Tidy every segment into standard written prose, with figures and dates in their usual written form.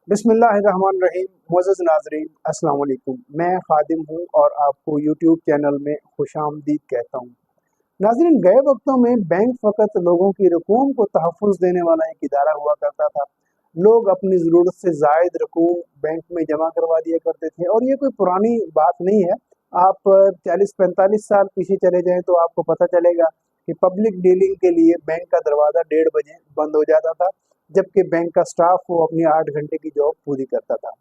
बिस्मिल्लाहिर्रहमानिर्रहीम। मुअज़्ज़ज़ नाज़रीन, अस्सलाम वालेकुम। मैं खादिम हूँ और आपको यूट्यूब चैनल में खुशामदीद कहता हूँ। नाज़रीन, गए वक्तों में बैंक फ़कत लोगों की रकूम को तहफ़्फ़ुज़ देने वाला एक इदारा हुआ करता था। लोग अपनी ज़रूरत से ज़ायद रकूम बैंक में जमा करवा दिया करते थे और ये कोई पुरानी बात नहीं है। आप 40-45 साल पीछे चले जाएँ तो आपको पता चलेगा कि पब्लिक डीलिंग के लिए बैंक का दरवाज़ा 1:30 बजे बंद हो जाता था, जबकि बैंक का स्टाफ वो अपनी 8 घंटे की जॉब पूरी करता था।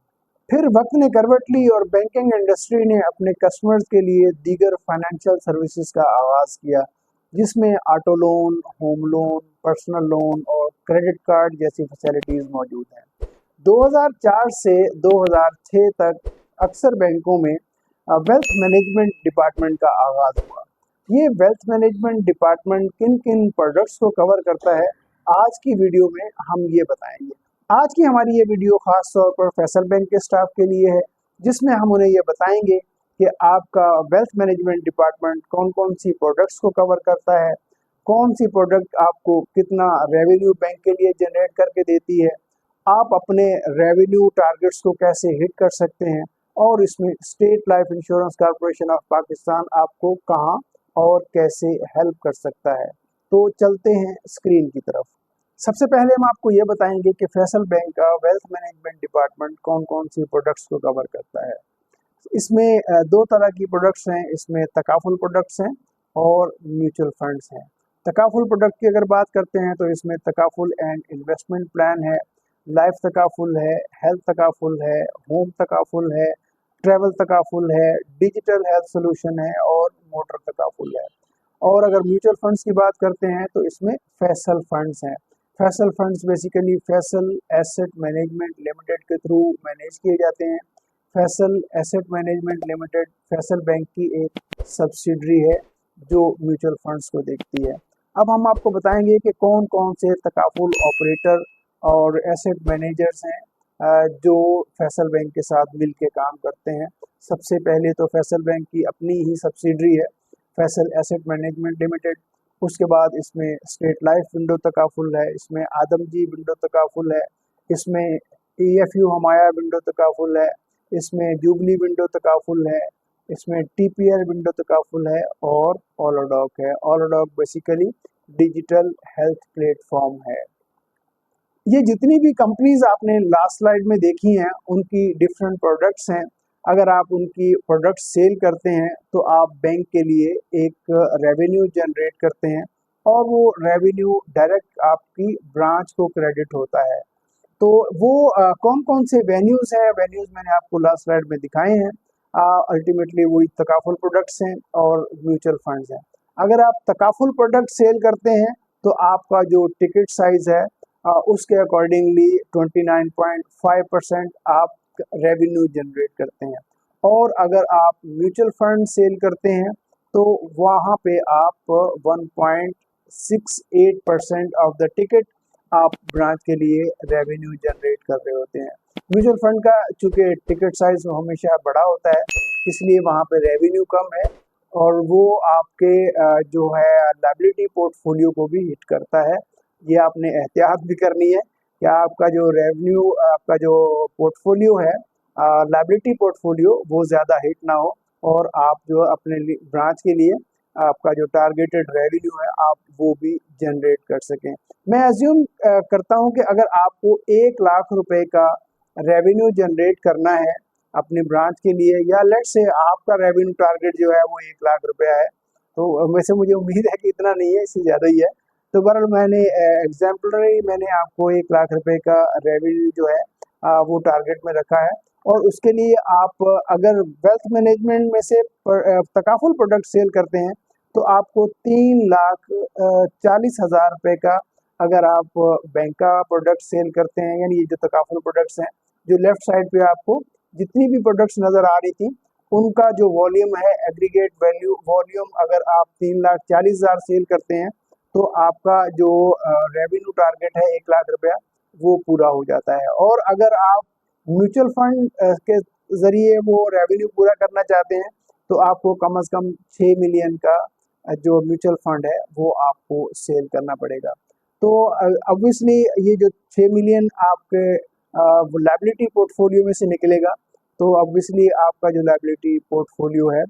फिर वक्त ने करवट ली और बैंकिंग इंडस्ट्री ने अपने कस्टमर्स के लिए दीगर फाइनेंशियल सर्विसेज का आगाज़ किया, जिसमें auto loan, home loan, personal loan और क्रेडिट कार्ड जैसी फैसिलिटीज़ मौजूद हैं। 2004 से 2006 तक अक्सर बैंकों में वेल्थ मैनेजमेंट डिपार्टमेंट का आगाज़ हुआ। ये वेल्थ मैनेजमेंट डिपार्टमेंट किन किन प्रोडक्ट्स को कवर करता है, आज की वीडियो में हम ये बताएंगे। आज की हमारी ये वीडियो खास तौर पर फैसल बैंक के स्टाफ के लिए है, जिसमें हम उन्हें ये बताएंगे कि आपका वेल्थ मैनेजमेंट डिपार्टमेंट कौन कौन सी प्रोडक्ट्स को कवर करता है, कौन सी प्रोडक्ट आपको कितना रेवेन्यू बैंक के लिए जनरेट करके देती है, आप अपने रेवेन्यू टारगेट्स को कैसे हिट कर सकते हैं और इसमें state life insurance corporation of Pakistan आपको कहाँ और कैसे हेल्प कर सकता है। तो चलते हैं स्क्रीन की तरफ। सबसे पहले हम आपको ये बताएंगे कि फैसल बैंक का वेल्थ मैनेजमेंट डिपार्टमेंट कौन कौन सी प्रोडक्ट्स को कवर करता है। इसमें दो तरह की प्रोडक्ट्स हैं, इसमें तकाफुल प्रोडक्ट्स हैं और म्यूचुअल फंड्स हैं। तकाफुल प्रोडक्ट की अगर बात करते हैं तो इसमें तकाफुल एंड इन्वेस्टमेंट प्लान है, लाइफ तकाफुल है, हेल्थ तकाफुल है, होम तकाफुल है, ट्रैवल तकाफुल है, डिजिटल हेल्थ सोल्यूशन है और मोटर तकाफुल है। और अगर म्यूचुअल फंड्स की बात करते हैं तो इसमें फैसल फंड्स हैं। Faisal funds basically Faisal asset management limited के थ्रू मैनेज किए जाते हैं। Faisal asset management limited Faisal bank की एक सब्सिडरी है जो म्यूचुअल फंड्स को देखती है। अब हम आपको बताएंगे कि कौन कौन से तकाफुल ऑपरेटर और एसेट मैनेजर्स हैं जो फैसल बैंक के साथ मिल के काम करते हैं। सबसे पहले तो फैसल बैंक की अपनी ही सब्सिडरी है, फैसल एसेट मैनेजमेंट लिमिटेड। उसके बाद इसमें स्टेट लाइफ विंडो तकाफुल है, इसमें आदमजी विंडो तकाफुल है, इसमें EFU हमाया विंडो तकाफुल है, इसमें जुबली विंडो तकाफुल है, इसमें TPL विंडो तकाफुल है और ऑलोडॉक है। ऑलोडॉक बेसिकली डिजिटल हेल्थ प्लेटफॉर्म है। ये जितनी भी कंपनीज आपने लास्ट स्लाइड में देखी हैं उनकी डिफरेंट प्रोडक्ट्स हैं। अगर आप उनकी प्रोडक्ट्स सेल करते हैं तो आप बैंक के लिए एक रेवेन्यू जनरेट करते हैं और वो रेवेन्यू डायरेक्ट आपकी ब्रांच को क्रेडिट होता है। तो वो कौन कौन से वेन्यूज़ हैं, वेन्यूज़ मैंने आपको लास्ट स्लाइड में दिखाए हैं। अल्टीमेटली वही तकाफुल प्रोडक्ट्स हैं और म्यूचुअल फंड्स हैं। अगर आप तकाफुल प्रोडक्ट सेल करते हैं तो आपका जो टिकट साइज़ है उसके अकॉर्डिंगली 29.5% आप रेवेन्यू जनरेट करते हैं। और अगर आप म्यूचुअल फंड सेल करते हैं तो वहाँ पे आप 1.68% ऑफ द टिकट आप ब्रांच के लिए रेवेन्यू जनरेट कर रहे होते हैं। म्यूचुअल फंड का चूंकि टिकट साइज हमेशा बड़ा होता है, इसलिए वहाँ पे रेवेन्यू कम है और वो आपके जो है लायबिलिटी पोर्टफोलियो को भी हिट करता है। ये आपने एहतियात भी करनी है कि आपका जो रेवेन्यू, आपका जो पोर्टफोलियो है, लायबिलिटी पोर्टफोलियो, वो ज़्यादा हिट ना हो और आप जो अपने ब्रांच के लिए आपका जो टारगेटेड रेवेन्यू है आप वो भी जनरेट कर सकें। मैं अज्यूम करता हूं कि अगर आपको 1 लाख रुपए का रेवेन्यू जनरेट करना है अपनी ब्रांच के लिए, या लेट से आपका रेवेन्यू टारगेट जो है वो 1 लाख रुपया है, तो वैसे मुझे उम्मीद है कि इतना नहीं है, इससे ज़्यादा ही है। तो बहरहाल मैंने एग्जाम्पलरी मैंने आपको 1 लाख रुपए का रेवेन्यू जो है वो टारगेट में रखा है। और उसके लिए आप अगर वेल्थ मैनेजमेंट में से तकाफुल प्रोडक्ट सेल करते हैं तो आपको 3,40,000 रुपये का, अगर आप बैंक का प्रोडक्ट सेल करते हैं, यानी ये जो तकाफुल प्रोडक्ट्स हैं, जो लेफ्ट साइड पे आपको जितनी भी प्रोडक्ट्स नज़र आ रही थी उनका जो वॉल्यूम है, एग्रीगेट वैल्यू वॉल्यूम, अगर आप 3,40,000 सेल करते हैं तो आपका जो रेवेन्यू टारगेट है 1 लाख रुपया, वो पूरा हो जाता है। और अगर आप म्यूचुअल फंड के ज़रिए वो रेवेन्यू पूरा करना चाहते हैं तो आपको कम से कम 6 मिलियन का जो म्यूचुअल फंड है वो आपको सेल करना पड़ेगा। तो ऑब्वियसली ये जो 6 मिलियन आपके वो लायबिलिटी पोर्टफोलियो में से निकलेगा, तो ऑब्वियसली आपका जो लायबिलिटी पोर्टफोलियो है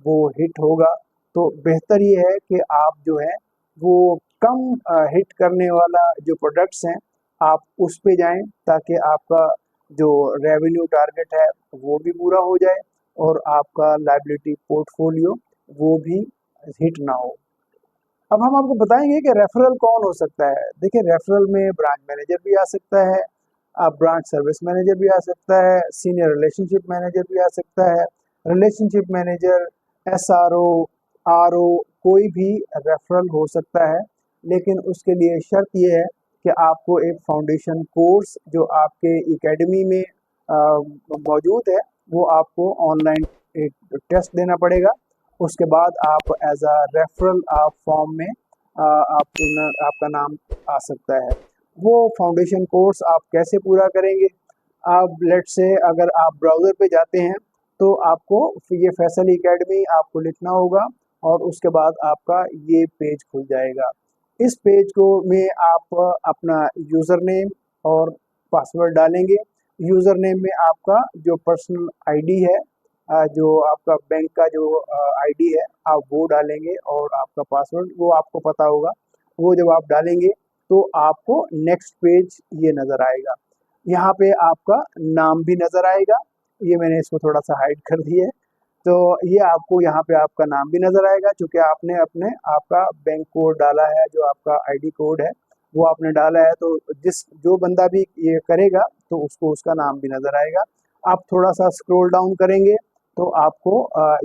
वो हिट होगा। तो बेहतर ये है कि आप जो है वो कम हिट करने वाला जो प्रोडक्ट्स हैं आप उस पे जाएं, ताकि आपका जो रेवेन्यू टारगेट है वो भी पूरा हो जाए और आपका लायबिलिटी पोर्टफोलियो वो भी हिट ना हो। अब हम आपको बताएंगे कि रेफरल कौन हो सकता है। देखिए, रेफरल में ब्रांच मैनेजर भी आ सकता है, आप ब्रांच सर्विस मैनेजर भी आ सकता है, सीनियर रिलेशनशिप मैनेजर भी आ सकता है, रिलेशनशिप मैनेजर, एसआरओ, आरओ, कोई भी रेफरल हो सकता है। लेकिन उसके लिए शर्त ये है कि आपको एक फाउंडेशन कोर्स जो आपके एकेडमी में मौजूद है वो आपको ऑनलाइन एक टेस्ट देना पड़ेगा। उसके बाद आप एज अ रेफरल आप फॉर्म में आपका नाम आ सकता है। वो फाउंडेशन कोर्स आप कैसे पूरा करेंगे? आप लेट से अगर आप ब्राउज़र पे जाते हैं तो आपको ये फैसल एकेडमी आपको लिखना होगा और उसके बाद आपका ये पेज खुल जाएगा। इस पेज को में आप अपना यूज़र नेम और पासवर्ड डालेंगे। यूज़र नेम में आपका जो पर्सनल आईडी है, जो आपका बैंक का जो आईडी है आप वो डालेंगे और आपका पासवर्ड वो आपको पता होगा। वो जब आप डालेंगे तो आपको नेक्स्ट पेज ये नज़र आएगा। यहाँ पे आपका नाम भी नज़र आएगा। ये मैंने इसको थोड़ा सा हाइड कर दिया है। तो ये आपको यहाँ पे आपका नाम भी नज़र आएगा, चूँकि आपने अपने आपका बैंक कोड डाला है, जो आपका आईडी कोड है वो आपने डाला है। तो जो बंदा भी ये करेगा तो उसको उसका नाम भी नज़र आएगा। आप थोड़ा सा स्क्रॉल डाउन करेंगे तो आपको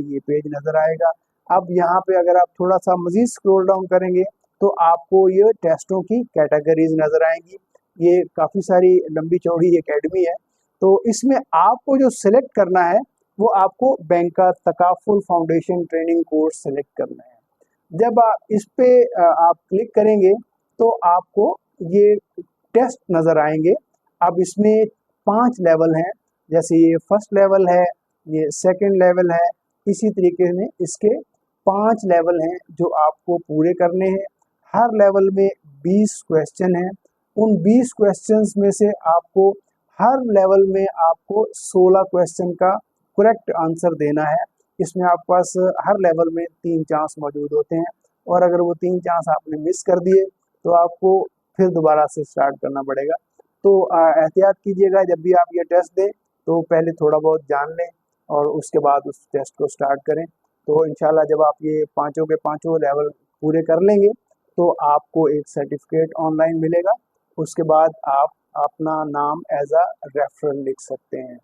ये पेज नज़र आएगा। अब यहाँ पे अगर आप थोड़ा सा मज़ीद स्क्रॉल डाउन करेंगे तो आपको ये टेस्टों की कैटेगरीज नज़र आएंगी। ये काफ़ी सारी लंबी चौड़ी एकेडमी है। तो इसमें आपको जो सिलेक्ट करना है वो आपको बैंक का takaful foundation training course select करना है। जब आप इस पे आप क्लिक करेंगे तो आपको ये टेस्ट नज़र आएंगे। अब इसमें 5 लेवल हैं, जैसे ये फर्स्ट लेवल है, ये सेकंड लेवल है, इसी तरीके से इसके 5 लेवल हैं जो आपको पूरे करने हैं। हर लेवल में 20 क्वेश्चन हैं। उन 20 क्वेश्चंस में से आपको हर लेवल में आपको 16 क्वेश्चन का करेक्ट आंसर देना है। इसमें आपके पास हर लेवल में 3 चांस मौजूद होते हैं और अगर वो 3 चांस आपने मिस कर दिए तो आपको फिर दोबारा से स्टार्ट करना पड़ेगा। तो एहतियात कीजिएगा, जब भी आप ये टेस्ट दें तो पहले थोड़ा बहुत जान लें और उसके बाद उस टेस्ट को स्टार्ट करें। तो इंशाल्लाह जब आप ये पाँचों के पाँचों लेवल पूरे कर लेंगे तो आपको एक सर्टिफिकेट ऑनलाइन मिलेगा। उसके बाद आप अपना नाम एज अ रेफरल लिख सकते हैं।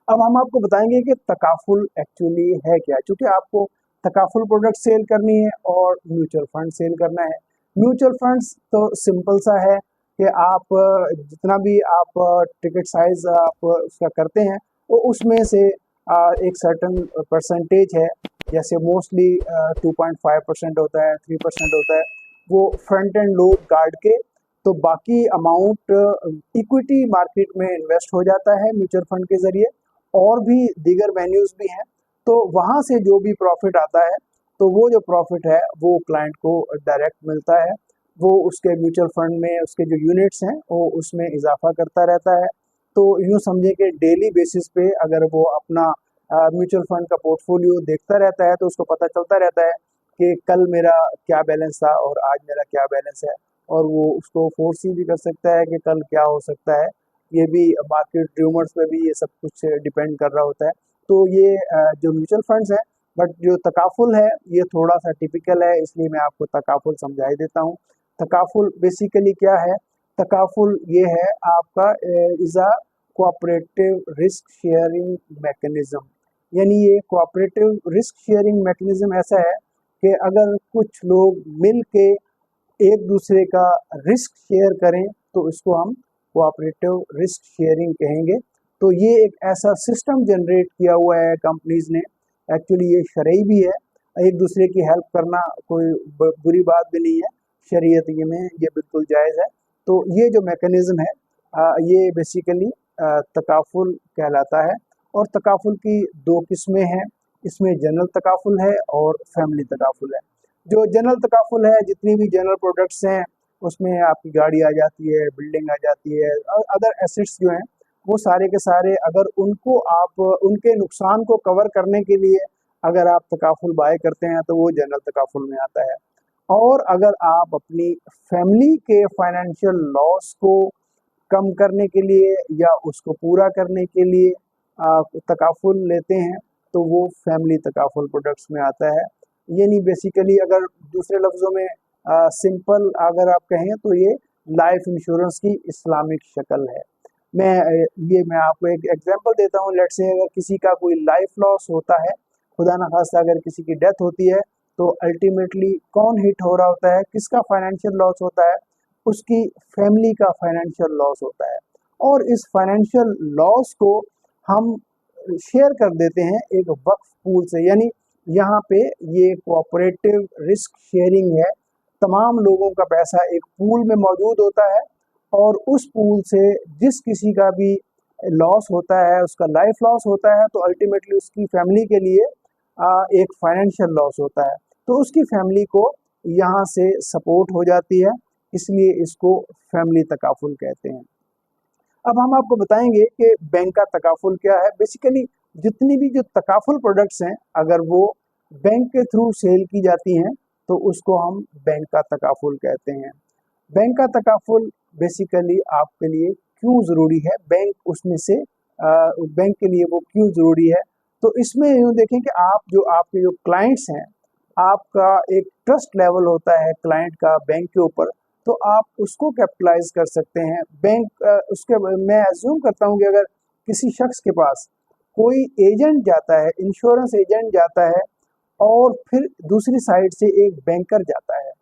अब हम आपको बताएंगे कि तकाफुल एक्चुअली है क्या, क्योंकि आपको तकाफुल प्रोडक्ट सेल करनी है और म्यूचुअल फंड सेल करना है। म्यूचुअल फंड्स तो सिंपल सा है कि आप जितना भी आप टिकट साइज आप उसका करते हैं वो उसमें से एक सर्टन परसेंटेज है, जैसे मोस्टली 2.5% होता है, 3% होता है, वो फ्रंट एंड लोड गार्ड के। तो बाकी अमाउंट इक्विटी मार्केट में इन्वेस्ट हो जाता है म्यूचुअल फंड के ज़रिए, और भी दीगर वेन्यूज़ भी हैं। तो वहाँ से जो भी प्रॉफिट आता है तो वो जो प्रॉफिट है वो क्लाइंट को डायरेक्ट मिलता है। वो उसके म्यूचुअल फंड में उसके जो यूनिट्स हैं वो उसमें इजाफा करता रहता है। तो यूँ समझे कि डेली बेसिस पे अगर वो अपना म्यूचुअल फंड का पोर्टफोलियो देखता रहता है तो उसको पता चलता रहता है कि कल मेरा क्या बैलेंस था और आज मेरा क्या बैलेंस है, और वो उसको फोर्सी भी कर सकता है कि कल क्या हो सकता है। ये भी मार्केट र्यूमर्स पे भी ये सब कुछ डिपेंड कर रहा होता है। तो ये जो म्यूचुअल फंड्स हैं, बट जो तकाफुल है ये थोड़ा सा टिपिकल है, इसलिए मैं आपको तकाफुल समझा ही देता हूँ। तकाफुल बेसिकली क्या है? तकाफुल ये है आपका is a cooperative risk sharing mechanism. यानी ये कोऑपरेटिव रिस्क शेयरिंग मैकेनिज्म ऐसा है कि अगर कुछ लोग मिल के एक दूसरे का रिस्क शेयर करें तो इसको हम कोऑपरेटिव रिस्क शेयरिंग कहेंगे। तो ये एक ऐसा सिस्टम जनरेट किया हुआ है कंपनीज ने। एक्चुअली ये शरई भी है, एक दूसरे की हेल्प करना कोई बुरी बात भी नहीं है, शरीयत ये में ये बिल्कुल जायज़ है। तो ये जो मैकेनिज्म है ये बेसिकली तकाफुल कहलाता है। और तकाफुल की 2 किस्में हैं, इसमें जनरल तकाफुल है और फैमिली तकाफुल है। जो जनरल तकाफुल है, जितनी भी जनरल प्रोडक्ट्स हैं उसमें आपकी गाड़ी आ जाती है, बिल्डिंग आ जाती है और अदर एसेट्स जो हैं वो सारे के सारे, अगर उनको आप उनके नुकसान को कवर करने के लिए अगर आप तकाफुल बाय करते हैं तो वो जनरल तकाफुल में आता है। और अगर आप अपनी फैमिली के फाइनेंशियल लॉस को कम करने के लिए या उसको पूरा करने के लिए तकाफुल लेते हैं तो वो फैमिली तकाफुल प्रोडक्ट्स में आता है। यानी बेसिकली अगर दूसरे लफ्ज़ों में सिंपल अगर आप कहें तो ये लाइफ इंश्योरेंस की इस्लामिक शक्ल है। मैं आपको एक एग्जांपल देता हूँ। लेट्स से अगर किसी का कोई लाइफ लॉस होता है, खुदा ना खास्ता अगर किसी की डेथ होती है, तो अल्टीमेटली कौन हिट हो रहा होता है, किसका फाइनेंशियल लॉस होता है, उसकी फैमिली का फाइनेंशियल लॉस होता है। और इस फाइनेंशियल लॉस को हम शेयर कर देते हैं एक वक्फ पूल से। यानी यहाँ पे ये कोऑपरेटिव रिस्क शेयरिंग है। तमाम लोगों का पैसा एक पूल में मौजूद होता है और उस पूल से जिस किसी का भी लॉस होता है, उसका लाइफ लॉस होता है, तो अल्टीमेटली उसकी फैमिली के लिए एक फाइनेंशियल लॉस होता है, तो उसकी फैमिली को यहाँ से सपोर्ट हो जाती है। इसलिए इसको फैमिली तकाफुल कहते हैं। अब हम आपको बताएंगे कि बैंक का तकाफुल क्या है। बेसिकली जितनी भी जो तकाफुल प्रोडक्ट्स हैं, अगर वो बैंक के थ्रू सेल की जाती हैं तो उसको हम बैंक का तकाफुल कहते हैं। बैंक का तकाफुल बेसिकली आपके लिए क्यों ज़रूरी है, बैंक उसमें से बैंक के लिए वो क्यों ज़रूरी है। तो इसमें यूँ देखें कि आप जो आपके जो क्लाइंट्स हैं, आपका एक ट्रस्ट लेवल होता है क्लाइंट का बैंक के ऊपर, तो आप उसको कैपिटलाइज कर सकते हैं। बैंक उसके मैं अज्यूम करता हूँ कि अगर किसी शख्स के पास कोई एजेंट जाता है, इंश्योरेंस एजेंट जाता है और फिर दूसरी साइड से एक बैंकर जाता है,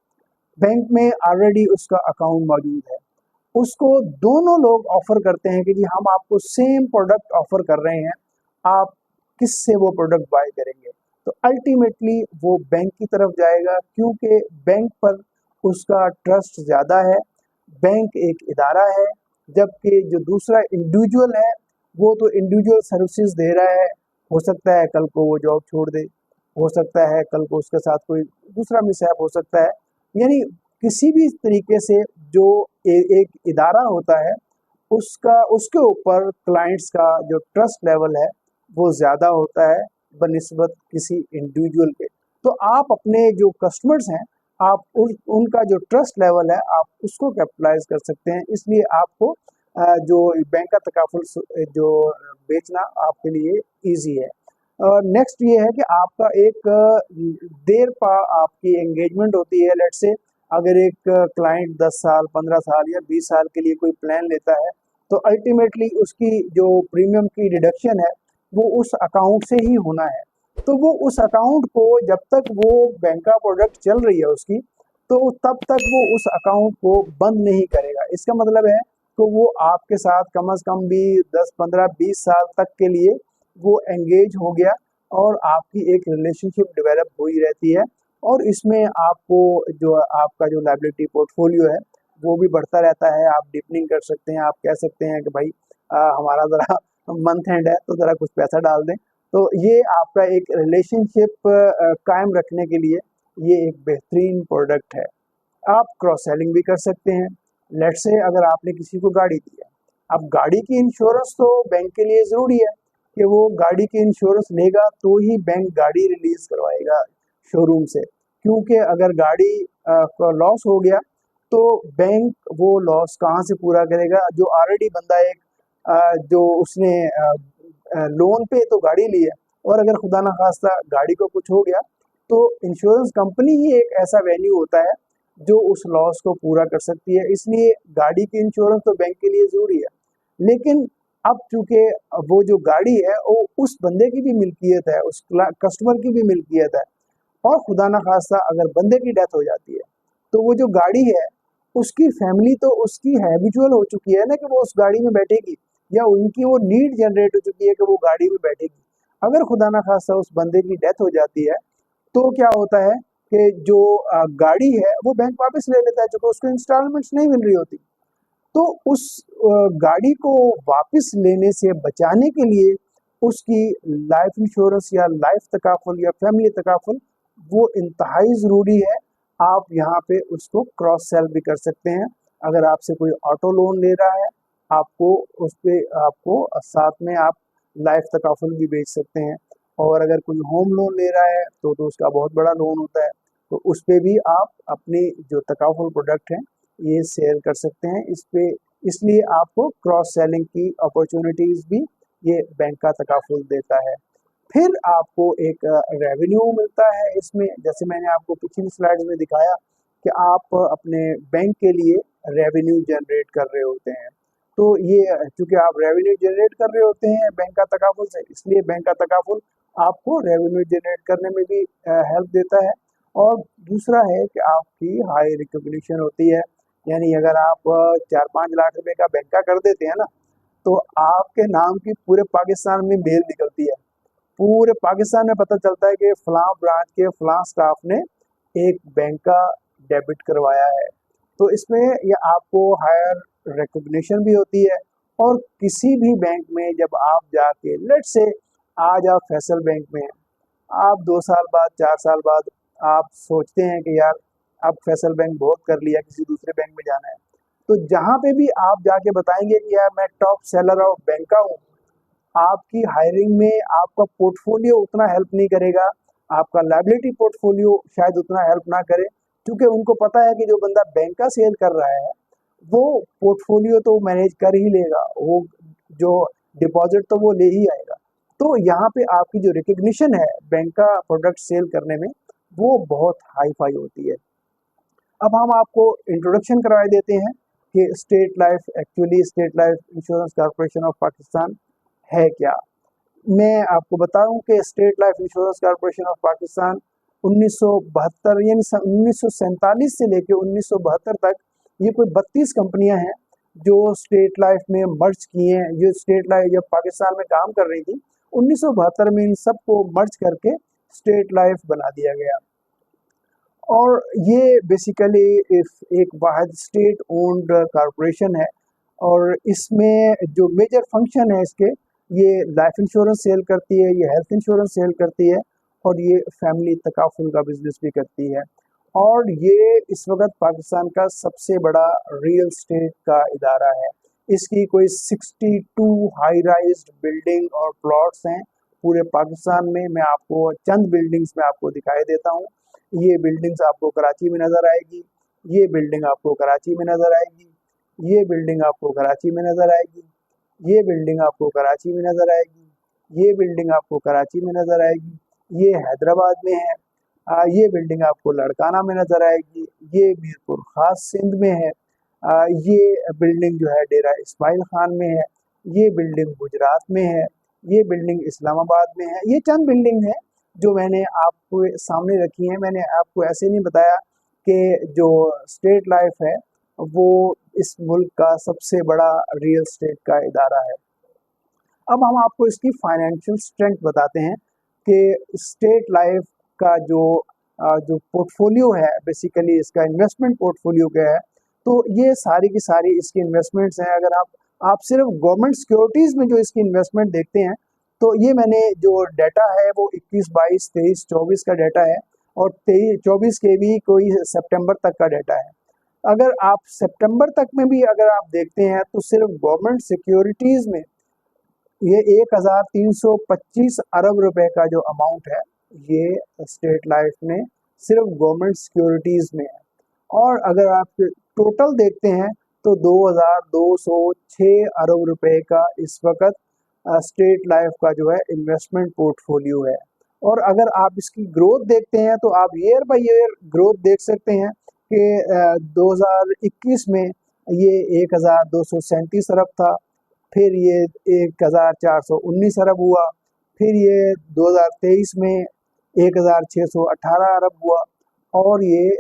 बैंक में ऑलरेडी उसका अकाउंट मौजूद है, उसको दोनों लोग ऑफर करते हैं कि जी हम आपको सेम प्रोडक्ट ऑफर कर रहे हैं, आप किससे वो प्रोडक्ट बाय करेंगे। तो अल्टीमेटली वो बैंक की तरफ जाएगा क्योंकि बैंक पर उसका ट्रस्ट ज़्यादा है। बैंक एक इदारा है, जबकि जो दूसरा इंडिविजुअल है वो तो इंडिविजुअल सर्विसेज दे रहा है। हो सकता है कल को वो जॉब छोड़ दे, हो सकता है कल को उसके साथ कोई दूसरा मिसहैप हो सकता है। यानी किसी भी तरीके से जो एक इदारा होता है उसका उसके ऊपर क्लाइंट्स का जो ट्रस्ट लेवल है वो ज़्यादा होता है बनिस्बत किसी इंडिविजुअल के। तो आप अपने जो कस्टमर्स हैं, आप उनका जो ट्रस्ट लेवल है आप उसको कैपिटलाइज कर सकते हैं। इसलिए आपको जो बैंक का तकाफुल जो बेचना आपके लिए ईजी है। नेक्स्ट ये है कि आपका एक देर पा आपकी एंगेजमेंट होती है। लेट्स से अगर एक क्लाइंट 10 साल 15 साल या 20 साल के लिए कोई प्लान लेता है, तो अल्टीमेटली उसकी जो प्रीमियम की डिडक्शन है वो उस अकाउंट से ही होना है। तो वो उस अकाउंट को जब तक वो बैंक का प्रोडक्ट चल रही है उसकी, तो तब तक वो उस अकाउंट को बंद नहीं करेगा। इसका मतलब है तो वो आपके साथ कम से कम भी 10 15 20 साल तक के लिए वो एंगेज हो गया और आपकी एक रिलेशनशिप डेवलप हुई रहती है। और इसमें आपको जो आपका जो लायबिलिटी पोर्टफोलियो है वो भी बढ़ता रहता है। आप डीपनिंग कर सकते हैं, आप कह सकते हैं कि भाई हमारा ज़रा मंथ एंड है तो ज़रा कुछ पैसा डाल दें। तो ये आपका एक रिलेशनशिप कायम रखने के लिए ये एक बेहतरीन प्रोडक्ट है। आप क्रॉस सेलिंग भी कर सकते हैं। लेट्स से अगर आपने किसी को गाड़ी दी है, अब गाड़ी की इंश्योरेंस तो बैंक के लिए ज़रूरी है कि वो गाड़ी की इंश्योरेंस लेगा तो ही बैंक गाड़ी रिलीज करवाएगा शोरूम से। क्योंकि अगर गाड़ी का लॉस हो गया तो बैंक वो लॉस कहाँ से पूरा करेगा। जो ऑलरेडी बंदा एक जो उसने लोन पे तो गाड़ी ली है और अगर खुदा ना खास्ता गाड़ी को कुछ हो गया तो इंश्योरेंस कंपनी ही एक ऐसा वेन्यू होता है जो उस लॉस को पूरा कर सकती है। इसलिए गाड़ी की इंश्योरेंस तो बैंक के लिए ज़रूरी है। लेकिन अब चूंकि वो जो गाड़ी है वो उस बंदे की भी मिल्कियत है, उस कस्टमर की भी मिल्कियत है, और खुदा ना खास्ता अगर बंदे की डेथ हो जाती है तो वो जो गाड़ी है उसकी फैमिली तो उसकी हैबिचुअल हो चुकी है ना कि वो उस गाड़ी में बैठेगी, या उनकी वो नीड जनरेट हो चुकी है कि वो गाड़ी में बैठेगी। अगर खुदा ना खास्ता उस बंदे की डेथ हो जाती है तो क्या होता है कि जो गाड़ी है वो बैंक वापस ले लेता है क्योंकि उसको इंस्टॉलमेंट्स नहीं मिल रही होती। तो उस गाड़ी को वापस लेने से बचाने के लिए उसकी लाइफ इंश्योरेंस या लाइफ तकाफुल या फैमिली तकाफुल वो इंतहाई ज़रूरी है। आप यहाँ पे उसको क्रॉस सेल भी कर सकते हैं। अगर आपसे कोई ऑटो लोन ले रहा है, आपको उस पे आपको साथ में आप लाइफ तकाफुल भी बेच सकते हैं। और अगर कोई होम लोन ले रहा है तो उसका बहुत बड़ा लोन होता है, तो उस पे भी आप अपने जो तकाफुल प्रोडक्ट हैं ये सेल कर सकते हैं। इस पे इसलिए आपको क्रॉस सेलिंग की अपॉर्चुनिटीज भी ये बैंक का तकाफुल देता है। फिर आपको एक रेवेन्यू मिलता है इसमें, जैसे मैंने आपको पिछली स्लाइड में दिखाया कि आप अपने बैंक के लिए रेवेन्यू जनरेट कर रहे होते हैं। तो ये चूंकि आप रेवेन्यू जनरेट कर रहे होते हैं बैंक का तकाफुल से, इसलिए बैंक का तकाफुल आपको रेवेन्यू जनरेट करने में भी हेल्प देता है। और दूसरा है कि आपकी हाई रिकॉग्निशन होती है, यानी अगर आप 4-5 लाख रुपए का बैंक का कर देते हैं ना, तो आपके नाम की पूरे पाकिस्तान में मेल निकलती है। पूरे पाकिस्तान में पता चलता है कि फलां ब्रांच के फलां स्टाफ ने एक बैंक का डेबिट करवाया है। तो इसमें ये आपको हायर रिकॉग्निशन भी होती है। और किसी भी बैंक में जब आप जाके, लेट से आज आप फैसल बैंक में हैं, आप 2 साल बाद 4 साल बाद आप सोचते हैं कि यार अब फैसल बैंक बहुत कर लिया, किसी दूसरे बैंक में जाना है, तो जहाँ पे भी आप जाके बताएंगे कि यार मैं टॉप सेलर ऑफ बैंक का हूँ, आपकी हायरिंग में आपका पोर्टफोलियो उतना हेल्प नहीं करेगा, आपका लायबिलिटी पोर्टफोलियो शायद उतना हेल्प ना करे, क्योंकि उनको पता है कि जो बंदा बैंक का सेल कर रहा है वो पोर्टफोलियो तो मैनेज कर ही लेगा, वो जो डिपॉजिट तो वो ले ही आएगा। तो यहाँ पे आपकी जो रिकग्निशन है बैंक का प्रोडक्ट सेल करने में, वो बहुत हाई फाई होती है। अब हम आपको इंट्रोडक्शन करवा देते हैं कि state life insurance corporation of Pakistan है क्या। मैं आपको बताऊं कि state life insurance corporation of Pakistan 1972 यानी 1947 से लेकर 1972 तक ये कोई 32 कंपनियां हैं जो स्टेट लाइफ में मर्ज किए हैं। ये स्टेट लाइफ जब पाकिस्तान में काम कर रही थी 1972 में इन सबको मर्ज करके स्टेट लाइफ बना दिया गया। और ये बेसिकली एक वाहिद स्टेट ओन्ड कॉरपोरेशन है। और इसमें जो मेजर फंक्शन है इसके, ये लाइफ इंश्योरेंस सेल करती है, ये हेल्थ इंश्योरेंस सेल करती है, और ये फैमिली तकाफुल का बिजनेस भी करती है। और ये इस वक्त पाकिस्तान का सबसे बड़ा रियल स्टेट का इदारा है। इसकी कोई 62 हाई राइज्ड बिल्डिंग और प्लॉट्स हैं पूरे पाकिस्तान में। मैं आपको चंद बिल्डिंग्स में आपको दिखाई देता हूँ। ये बिल्डिंग्स आपको कराची में नज़र आएगी, ये बिल्डिंग आपको कराची में नज़र आएगी, ये बिल्डिंग आपको कराची में नज़र आएगी, ये बिल्डिंग आपको कराची में नज़र आएगी, ये बिल्डिंग आपको कराची में नज़र आएगी, ये हैदराबाद में है। ये बिल्डिंग आपको लड़काना में नज़र आएगी, ये मीरपुर खास सिंध में है। ये बिल्डिंग जो है डेरा इस्माइल खान में है, ये बिल्डिंग गुजरात में है, ये बिल्डिंग इस्लामाबाद में है। ये चंद बिल्डिंग है जो मैंने आपको सामने रखी है। मैंने आपको ऐसे नहीं बताया कि जो स्टेट लाइफ है वो इस मुल्क का सबसे बड़ा रियल स्टेट का इदारा है। अब हम आपको इसकी फाइनेंशियल स्ट्रेंथ बताते हैं कि स्टेट लाइफ का जो पोर्टफोलियो है, बेसिकली इसका इन्वेस्टमेंट पोर्टफोलियो क्या है। तो ये सारी की सारी इसकी इन्वेस्टमेंट्स हैं। अगर आप सिर्फ गवर्नमेंट सिक्योरिटीज़ में जो इसकी इन्वेस्टमेंट देखते हैं, तो ये मैंने जो डाटा है वो 21, 22, 23, 24 का डाटा है, और 23-24 के भी कोई सितंबर तक का डाटा है। अगर आप सितंबर तक में भी अगर आप देखते हैं तो सिर्फ गवर्नमेंट सिक्योरिटीज़ में ये 1325 अरब रुपए का जो अमाउंट है, ये स्टेट लाइफ में सिर्फ गवर्नमेंट सिक्योरिटीज़ में है। और अगर आप टोटल देखते हैं तो 2206 अरब रुपए का इस वक्त स्टेट लाइफ का जो है इन्वेस्टमेंट पोर्टफोलियो है। और अगर आप इसकी ग्रोथ देखते हैं तो आप ईयर बाय ईयर ग्रोथ देख सकते हैं कि 2021 में ये 1237 अरब था, फिर ये 1419 अरब हुआ, फिर ये 2023 में 1618 अरब हुआ, और ये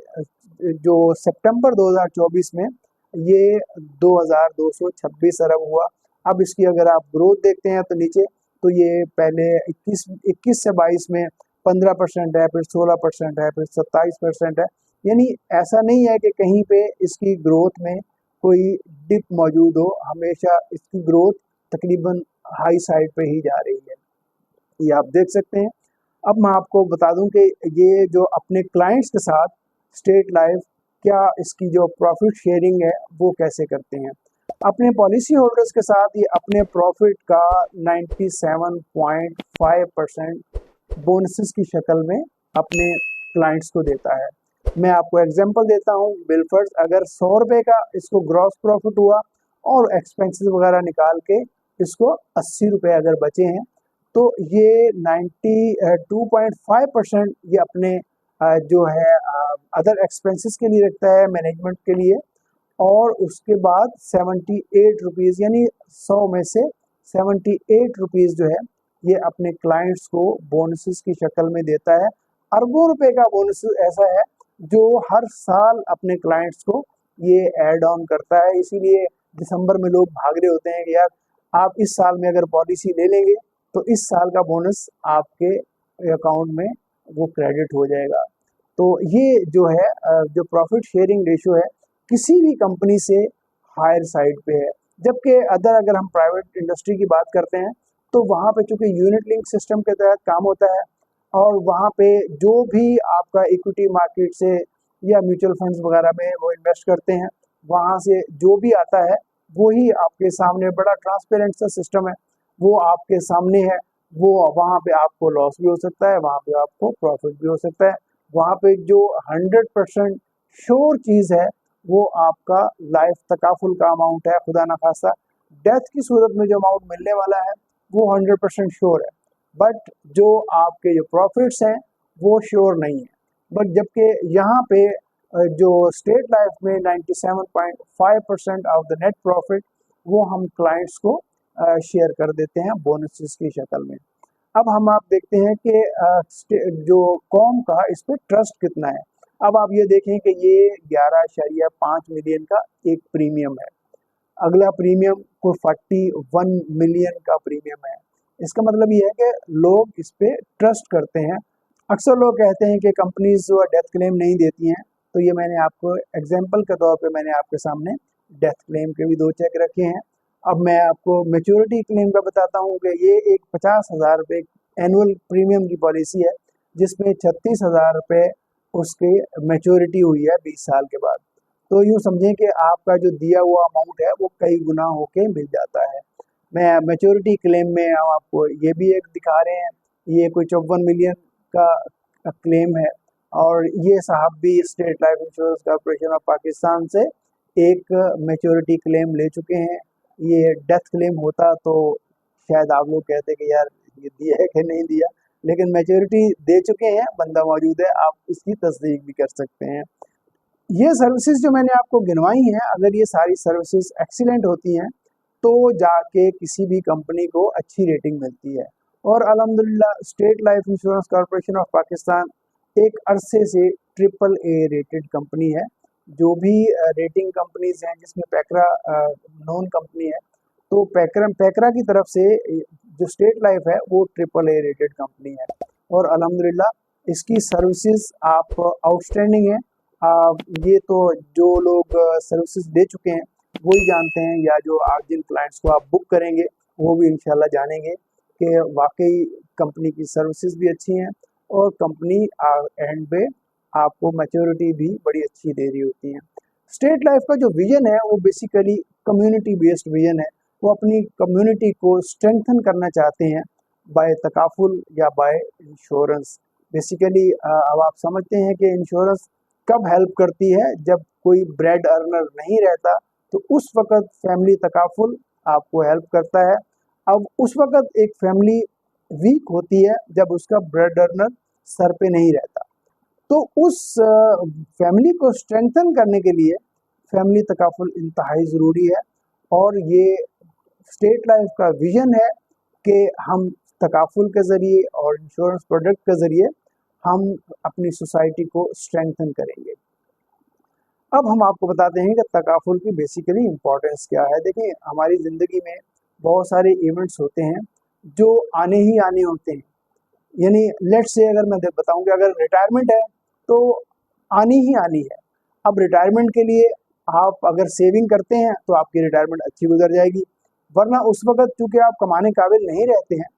जो सितंबर 2024 में ये 2226 अरब हुआ। अब इसकी अगर आप ग्रोथ देखते हैं तो नीचे, तो ये पहले 21 से 22 में 15% है, फिर 16% है, फिर 27% है। यानी ऐसा नहीं है कि कहीं पे इसकी ग्रोथ में कोई डिप मौजूद हो, हमेशा इसकी ग्रोथ तकरीबन हाई साइड पे ही जा रही है, ये आप देख सकते हैं। अब मैं आपको बता दूं कि ये जो अपने क्लाइंट्स के साथ स्टेट लाइफ क्या इसकी जो प्रॉफिट शेयरिंग है वो कैसे करते हैं। अपने पॉलिसी होल्डर्स के साथ ये अपने प्रॉफिट का 97.5% बोनसेस की शक्ल में अपने क्लाइंट्स को देता है। मैं आपको एग्जांपल देता हूँ, बिलफर्स अगर 100 रुपये का इसको ग्रॉस प्रॉफिट हुआ और एक्सपेंसेस वगैरह निकाल के इसको 80 रुपये अगर बचे हैं, तो ये 92.5% ये अपने जो है अदर एक्सपेंसेस के लिए रखता है, मैनेजमेंट के लिए, और उसके बाद 78 रुपीज़ यानी 100 में से 78 रुपीज़ जो है ये अपने क्लाइंट्स को बोनसेस की शक्ल में देता है। अरबों रुपए का बोनस ऐसा है जो हर साल अपने क्लाइंट्स को ये ऐड ऑन करता है। इसीलिए दिसंबर में लोग भाग रहे होते हैं कि यार आप इस साल में अगर पॉलिसी ले लेंगे तो इस साल का बोनस आपके अकाउंट में वो क्रेडिट हो जाएगा। तो ये जो है जो प्रॉफिट शेयरिंग रेशो है किसी भी कंपनी से हायर साइड पे है। जबकि अगर हम प्राइवेट इंडस्ट्री की बात करते हैं तो वहाँ पे चूंकि यूनिट लिंक सिस्टम के तहत काम होता है और वहाँ पे जो भी आपका इक्विटी मार्केट से या म्यूचुअल फंड्स वगैरह में वो इन्वेस्ट करते हैं, वहाँ से जो भी आता है वही आपके सामने, बड़ा ट्रांसपेरेंट सा सिस्टम है, वो आपके सामने है। वो वहाँ पे आपको लॉस भी हो सकता है, वहाँ पे आपको प्रॉफिट भी हो सकता है। वहाँ पे जो 100% श्योर चीज़ है वो आपका लाइफ तकाफुल का अमाउंट है। खुदा ना खास्ता डेथ की सूरत में जो अमाउंट मिलने वाला है वो 100% श्योर है, बट जो आपके जो प्रॉफिट्स हैं वो श्योर नहीं है। बट जबकि यहाँ पे जो स्टेट लाइफ में 97.5% ऑफ द नेट प्रॉफिट वो हम क्लाइंट्स को शेयर कर देते हैं बोनसेस की शक्ल में। अब हम आप देखते हैं कि जो कॉम का इस पे ट्रस्ट कितना है। अब आप ये देखें कि ये 11.5 मिलियन का एक प्रीमियम है, अगला प्रीमियम को 41 मिलियन का प्रीमियम है। इसका मतलब ये है कि लोग इस पे ट्रस्ट करते हैं। अक्सर लोग कहते हैं कि कंपनीज जो डेथ क्लेम नहीं देती हैं, तो ये मैंने आपको एग्जांपल के तौर पे मैंने आपके सामने डेथ क्लेम के भी 2 चेक रखे हैं। अब मैं आपको मैच्योरिटी क्लेम का बताता हूँ कि ये एक 50,000 रुपये एनुअल प्रीमियम की पॉलिसी है जिसमें 36,000 रुपये उसकी मैच्योरिटी हुई है 20 साल के बाद। तो यूँ समझें कि आपका जो दिया हुआ अमाउंट है वो कई गुना होके मिल जाता है। मैं मैच्योरिटी क्लेम में हम आपको ये भी एक दिखा रहे हैं, ये कोई 54 मिलियन का क्लेम है और ये साहब भी state life insurance corporation of Pakistan से एक मैच्योरिटी क्लेम ले चुके हैं। ये डेथ क्लेम होता तो शायद आप लोग कहते कि यार ये दिया है कि नहीं दिया, लेकिन मैच्योरिटी दे चुके हैं, बंदा मौजूद है, आप इसकी तस्दीक भी कर सकते हैं। ये सर्विसेज जो मैंने आपको गिनवाई हैं, अगर ये सारी सर्विसेज एक्सीलेंट होती हैं तो जाके किसी भी कंपनी को अच्छी रेटिंग मिलती है। और अल्हम्दुलिल्लाह state life insurance corporation of Pakistan एक अरसे से AAA रेटेड कंपनी है। जो भी रेटिंग कंपनीज हैं जिसमें पैकरा नॉन कंपनी है, तो पैकरा की तरफ से जो स्टेट लाइफ है वो AAA रेटेड कंपनी है और अल्हम्दुलिल्लाह इसकी सर्विसेज आप आउटस्टैंडिंग है। ये तो जो लोग सर्विसेज ले चुके हैं वही जानते हैं, या जो आप जिन क्लाइंट्स को आप बुक करेंगे वो भी इंशाल्लाह जानेंगे कि वाकई कंपनी की सर्विसेज भी अच्छी हैं और कंपनी एंड पे आपको मैच्योरिटी भी बड़ी अच्छी दे रही होती है। स्टेट लाइफ का जो विजन है वो बेसिकली कम्युनिटी बेस्ड विजन है। वो अपनी कम्युनिटी को स्ट्रेंथन करना चाहते हैं बाय तकाफुल या बाय इंश्योरेंस। बेसिकली अब आप समझते हैं कि इंश्योरेंस कब हेल्प करती है, जब कोई ब्रेड अर्नर नहीं रहता तो उस वक़्त फैमिली तकाफुल आपको हेल्प करता है। अब उस वक़्त एक फैमिली वीक होती है जब उसका ब्रेड अर्नर सर पे नहीं रहता, तो उस फैमिली को स्ट्रेंथन करने के लिए फैमिली तकाफुल इंतहाई ज़रूरी है। और ये स्टेट लाइफ का विजन है कि हम तकाफुल के ज़रिए और इंश्योरेंस प्रोडक्ट के ज़रिए हम अपनी सोसाइटी को स्ट्रेंथन करेंगे। अब हम आपको बताते हैं कि तकाफुल की बेसिकली इम्पोर्टेंस क्या है। देखिए हमारी ज़िंदगी में बहुत सारे इवेंट्स होते हैं जो आने ही आने होते हैं। यानी लेट्स से अगर मैं बताऊं कि अगर रिटायरमेंट है तो आनी ही आनी है। अब रिटायरमेंट के लिए आप अगर सेविंग करते हैं तो आपकी रिटायरमेंट अच्छी गुजर जाएगी, वरना उस वक्त चूँकि आप कमाने काबिल नहीं रहते हैं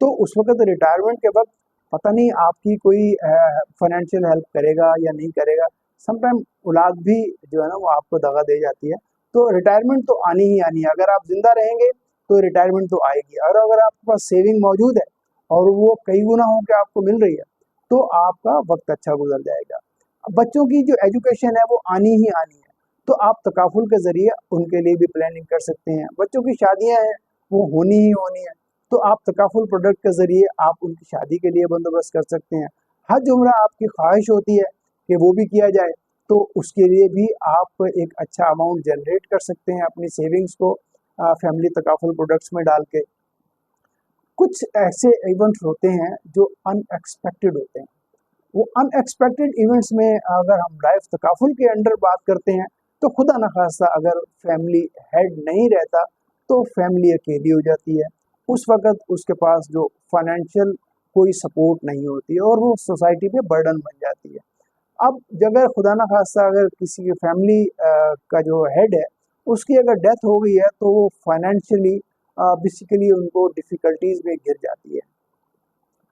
तो उस वक्त रिटायरमेंट के वक्त पता नहीं आपकी कोई फाइनेंशियल हेल्प करेगा या नहीं करेगा। समटाइम औलाद भी जो है ना वो आपको दगा दे जाती है। तो रिटायरमेंट तो आनी ही आनी है, अगर आप जिंदा रहेंगे तो रिटायरमेंट तो आएगी, और अगर आपके पास सेविंग मौजूद है और वो कई गुना होकर आपको मिल रही है तो आपका वक्त अच्छा गुजर जाएगा। अब बच्चों की जो एजुकेशन है वो आनी ही आनी है, तो आप तकाफुल के जरिए उनके लिए भी प्लानिंग कर सकते हैं। बच्चों की शादियां हैं वो होनी ही होनी है, तो आप तकाफुल प्रोडक्ट के जरिए आप उनकी शादी के लिए बंदोबस्त कर सकते हैं। हज उम्रा आपकी ख्वाहिश होती है कि वो भी किया जाए, तो उसके लिए भी आप एक अच्छा अमाउंट जनरेट कर सकते हैं अपनी सेविंग्स को फैमिली तकाफुल प्रोडक्ट्स में डाल के। कुछ ऐसे इवेंट्स होते हैं जो अनएक्सपेक्टेड होते हैं, वो अनएक्सपेक्टेड इवेंट्स में अगर हम लाइफ तकाफुल के अंडर बात करते हैं तो खुदा न खास्ता अगर फैमिली हेड नहीं रहता तो फैमिली अकेली हो जाती है। उस वक़्त उसके पास जो फाइनेंशियल कोई सपोर्ट नहीं होती है और वो सोसाइटी पे बर्डन बन जाती है। अब अगर खुदा न खास्ता अगर किसी की फैमिली का जो हेड है उसकी अगर डेथ हो गई है तो वो फाइनेंशियली बेसिकली उनको डिफ़िकल्टीज़ में घिर जाती है।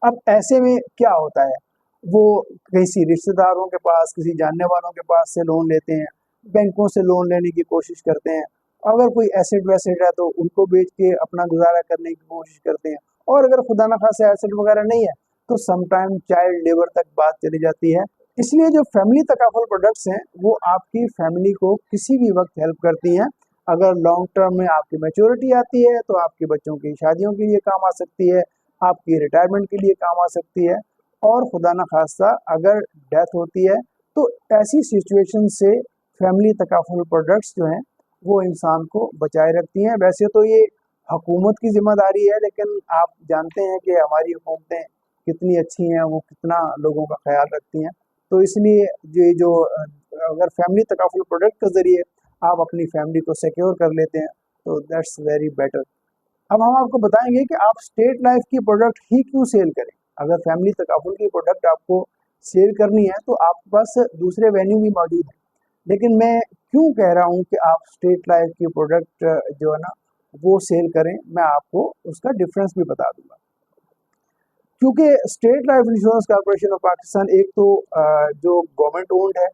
अब ऐसे में क्या होता है, वो किसी रिश्तेदारों के पास, किसी जानने वालों के पास से लोन लेते हैं, बैंकों से लोन लेने की कोशिश करते हैं। अगर कोई एसेट-वैसेट है तो उनको बेच के अपना गुज़ारा करने की कोशिश करते हैं, और अगर खुदा न ख़ास्ता एसेट वग़ैरह नहीं है, तो समटाइम चाइल्ड लेबर तक बात चली जाती है। इसलिए जो फैमिली तकाफ़ुल प्रोडक्ट्स हैं, वो आपकी फैमिली को किसी भी वक़्त हेल्प करती हैं। अगर लॉन्ग टर्म में आपकी मैच्योरिटी आती है, तो आपके बच्चों की शादियों के लिए काम आ सकती है, आपकी रिटायरमेंट के लिए काम आ सकती है, और खुदा न खास्ता अगर डेथ होती है तो ऐसी सिचुएशन से फैमिली तकाफुल प्रोडक्ट्स जो हैं वो इंसान को बचाए रखती हैं। वैसे तो ये हुकूमत की जिम्मेदारी है, लेकिन आप जानते हैं कि हमारी हुकूमतें कितनी अच्छी हैं, वो कितना लोगों का ख्याल रखती हैं। तो इसलिए ये जो अगर फैमिली तकाफुल प्रोडक्ट के ज़रिए आप अपनी फैमिली को सिक्योर कर लेते हैं तो दैट्स वेरी बेटर। अब हम आपको बताएंगे कि आप स्टेट लाइफ की प्रोडक्ट ही क्यों सेल करें। अगर फैमिली तकाफुल की प्रोडक्ट आपको सेल करनी है तो आपके पास दूसरे वेन्यू भी मौजूद है, लेकिन मैं क्यों कह रहा हूँ कि आप स्टेट लाइफ की प्रोडक्ट जो है ना वो सेल करें, मैं आपको उसका डिफरेंस भी बता दूंगा। क्योंकि state life insurance corporation of Pakistan एक तो जो गवर्नमेंट ओन्ड है,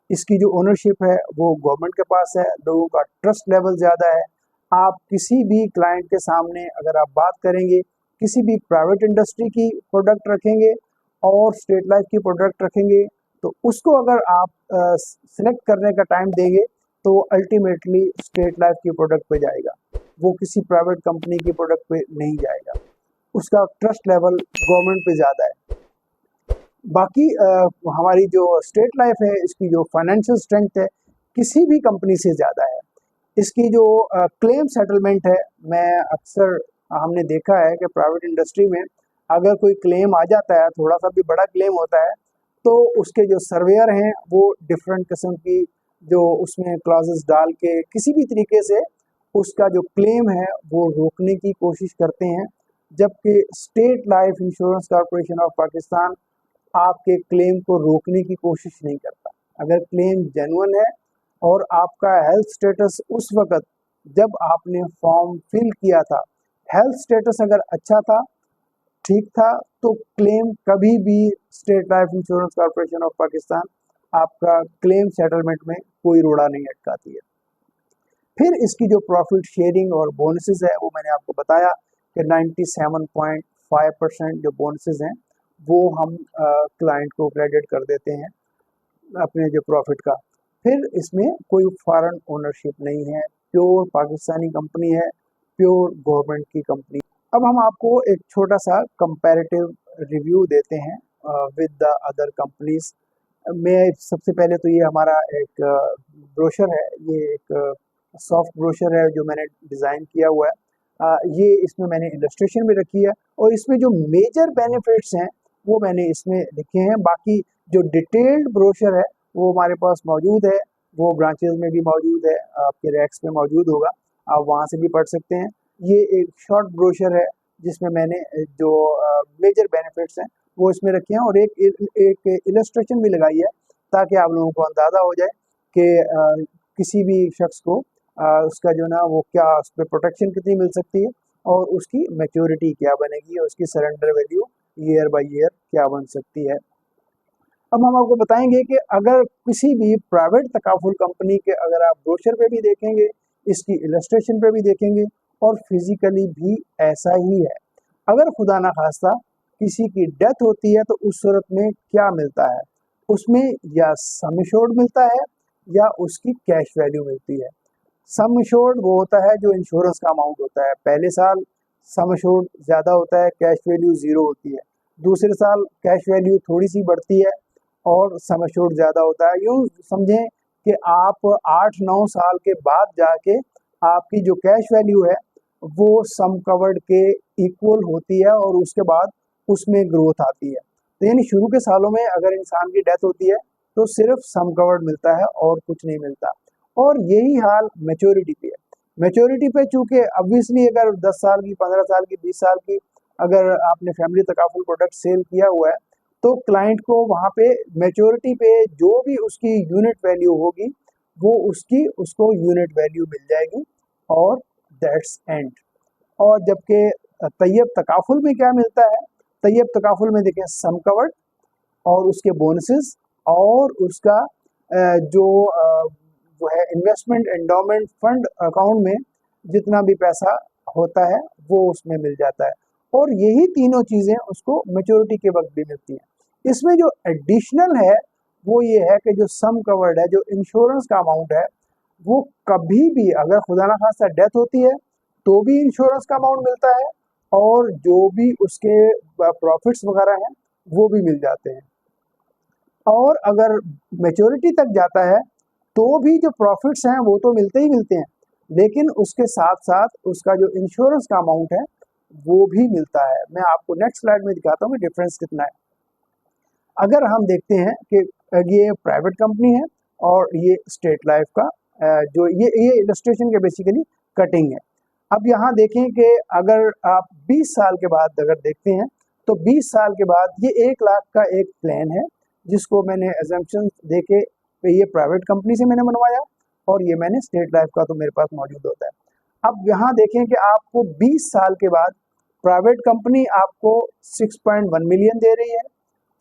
इसकी जो ओनरशिप है वो गवर्नमेंट के पास है, लोगों का ट्रस्ट लेवल ज़्यादा है। आप किसी भी क्लाइंट के सामने अगर आप बात करेंगे, किसी भी प्राइवेट इंडस्ट्री की प्रोडक्ट रखेंगे और स्टेट लाइफ की प्रोडक्ट रखेंगे, तो उसको अगर आप सिलेक्ट करने का टाइम देंगे तो वो अल्टीमेटली स्टेट लाइफ की प्रोडक्ट पे जाएगा, वो किसी प्राइवेट कंपनी की प्रोडक्ट पे नहीं जाएगा। उसका ट्रस्ट लेवल गवर्नमेंट पे ज़्यादा है। बाकी हमारी जो स्टेट लाइफ है इसकी जो फाइनेंशियल स्ट्रेंथ है किसी भी कंपनी से ज़्यादा है। इसकी जो क्लेम सेटलमेंट है, मैं अक्सर हमने देखा है कि प्राइवेट इंडस्ट्री में अगर कोई क्लेम आ जाता है, थोड़ा सा भी बड़ा क्लेम होता है, तो उसके जो सर्वेयर हैं वो डिफरेंट किस्म की जो उसमें क्लॉजेस डाल के किसी भी तरीके से उसका जो क्लेम है वो रोकने की कोशिश करते हैं। जबकि state life insurance corporation of Pakistan आपके क्लेम को रोकने की कोशिश नहीं करता। अगर क्लेम जेन्युइन है और आपका हेल्थ स्टेटस उस वक़्त जब आपने फॉर्म फिल किया था, हेल्थ स्टेटस अगर अच्छा था, ठीक था, तो क्लेम कभी भी state life insurance corporation of Pakistan आपका क्लेम सेटलमेंट में कोई रोड़ा नहीं अटकाती है। फिर इसकी जो प्रॉफिट शेयरिंग और बोनसेस है वो मैंने आपको बताया कि 97.5% जो बोनसेस हैं वो हम क्लाइंट को क्रेडिट कर देते हैं अपने जो प्रॉफिट का। फिर इसमें कोई फॉरेन ओनरशिप नहीं है, प्योर पाकिस्तानी कंपनी है, प्योर गवर्नमेंट की कंपनी। अब हम आपको एक छोटा सा कंपैरेटिव रिव्यू देते हैं विद द अदर कंपनीज में। सबसे पहले तो ये हमारा एक ब्रोशर है, ये एक सॉफ्ट ब्रोशर है जो मैंने डिज़ाइन किया हुआ है। ये इसमें मैंने इलस्ट्रेशन भी रखी है और इसमें जो मेजर बेनिफिट्स हैं वो मैंने इसमें लिखे हैं। बाकी जो डिटेल्ड ब्रोशर है वो हमारे पास मौजूद है, वो ब्रांचेज में भी मौजूद है, आपके रैक्स में मौजूद होगा, आप वहाँ से भी पढ़ सकते हैं। ये एक शॉर्ट ब्रोशर है जिसमें मैंने जो मेजर बेनिफिट्स हैं वो इसमें रखे हैं और एक इलस्ट्रेशन भी लगाई है ताकि आप लोगों को अंदाज़ा हो जाए कि किसी भी शख्स को उसका जो ना वो क्या उस पर प्रोटेक्शन कितनी मिल सकती है और उसकी मैच्योरिटी क्या बनेगी और उसकी surrender value year by year क्या बन सकती है। अब हम आपको बताएंगे कि अगर किसी भी प्राइवेट तकाफुल कंपनी के अगर आप ब्रोशर पे भी देखेंगे, इसकी इलस्ट्रेशन पे भी देखेंगे और फिजिकली भी ऐसा ही है। अगर खुदा ना खास्ता किसी की डेथ होती है तो उस सूरत में क्या मिलता है, उसमें या सम एश्योर्ड मिलता है या उसकी कैश वैल्यू मिलती है। सम एश्योर्ड वो होता है जो इंश्योरेंस का अमाउंट होता है, पहले साल सम एश्योर्ड ज़्यादा होता है, कैश वैल्यू ज़ीरो होती है, दूसरे साल कैश वैल्यू थोड़ी सी बढ़ती है और सम एश्योर्ड ज़्यादा होता है। यूँ समझें कि आप 8-9 साल के बाद जाके आपकी जो कैश वैल्यू है वो सम कवर्ड के इक्वल होती है और उसके बाद उसमें ग्रोथ आती है। तो यानी शुरू के सालों में अगर इंसान की डेथ होती है तो सिर्फ सम कवर्ड मिलता है और कुछ नहीं मिलता। और यही हाल मैच्योरिटी पे है। मैच्योरिटी पे चूंकि ऑब्वियसली अगर 10 साल की, 15 साल की, 20 साल की अगर आपने फैमिली तकाफुल प्रोडक्ट सेल किया हुआ है तो क्लाइंट को वहाँ पे मैच्योरिटी पे जो भी उसकी यूनिट वैल्यू होगी वो उसको यूनिट वैल्यू मिल जाएगी और दैट्स एंड। और जबकि तैयब तकाफुल में क्या मिलता है, तैयब तकाफुल में देखें सम कवर्ड और उसके बोनसेस और उसका जो है इन्वेस्टमेंट एंडोमेंट फंड अकाउंट में जितना भी पैसा होता है वो उसमें मिल जाता है। और यही तीनों चीज़ें उसको मैच्योरिटी के वक्त भी मिलती हैं। इसमें जो एडिशनल है वो ये है कि जो सम कवर्ड है, जो इंश्योरेंस का अमाउंट है, वो कभी भी अगर खुदा ना खास्ता डेथ होती है तो भी इंश्योरेंस का अमाउंट मिलता है और जो भी उसके प्रॉफिट्स वगैरह हैं वो भी मिल जाते हैं। और अगर मैच्योरिटी तक जाता है तो भी जो प्रॉफिट्स हैं वो तो मिलते ही मिलते हैं, लेकिन उसके साथ साथ उसका जो इंश्योरेंस का अमाउंट है वो भी मिलता है। मैं आपको नेक्स्ट स्लाइड में दिखाता हूँ कि डिफरेंस कितना है। अगर हम देखते हैं कि ये प्राइवेट कंपनी है और ये स्टेट लाइफ का जो ये इलस्ट्रेशन के बेसिकली कटिंग है। अब यहाँ देखें कि अगर आप 20 साल के बाद अगर देखते हैं तो 20 साल के बाद ये 1 लाख का एक प्लान है जिसको मैंने एजम्पशन देके ये प्राइवेट कंपनी से मैंने बनवाया और ये मैंने स्टेट लाइफ का तो मेरे पास मौजूद होता है। अब यहाँ देखें कि आपको 20 साल के बाद प्राइवेट कंपनी आपको 6.1 मिलियन दे रही है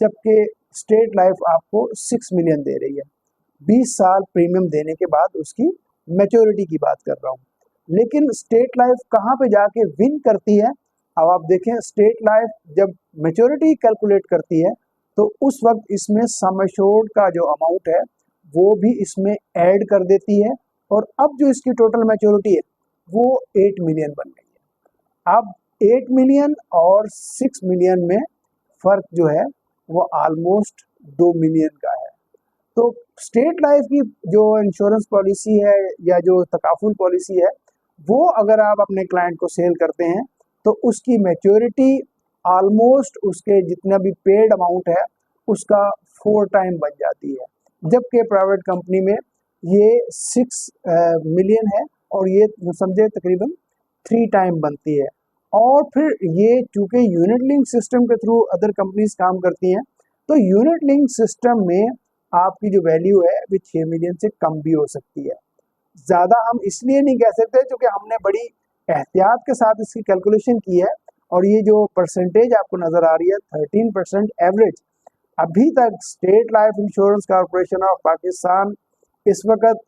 जबकि स्टेट लाइफ आपको 6 मिलियन दे रही है। 20 साल प्रीमियम देने के बाद उसकी मैच्योरिटी की बात कर रहा हूँ। लेकिन स्टेट लाइफ कहाँ पे जाके विन करती है, अब आप देखें स्टेट लाइफ जब मैच्योरिटी कैलकुलेट करती है तो उस वक्त इसमें सम एश्योर्ड का जो अमाउंट है वो भी इसमें ऐड कर देती है और अब जो इसकी टोटल मैच्योरिटी है वो 8 मिलियन बन गई है। अब 8 मिलियन और 6 मिलियन में फर्क जो है वो ऑलमोस्ट 2 मिलियन का है। तो स्टेट लाइफ की जो इंश्योरेंस पॉलिसी है या जो तकाफुल पॉलिसी है वो अगर आप अपने क्लाइंट को सेल करते हैं तो उसकी मैच्योरिटी ऑलमोस्ट उसके जितना भी पेड अमाउंट है उसका 4 टाइम बन जाती है, जबकि प्राइवेट कंपनी में ये 6 मिलियन है और ये समझे तकरीबन 3 टाइम बनती है। और फिर ये चूँकि यूनिट लिंक सिस्टम के थ्रू अदर कंपनीज काम करती हैं तो यूनिट लिंक सिस्टम में आपकी जो वैल्यू है वो 6 मिलियन से कम भी हो सकती है। ज़्यादा हम इसलिए नहीं कह सकते क्योंकि हमने बड़ी एहतियात के साथ इसकी कैलकुलेशन की है और ये जो परसेंटेज आपको नज़र आ रही है 13% एवरेज। अभी तक state life insurance corporation of Pakistan इस वक्त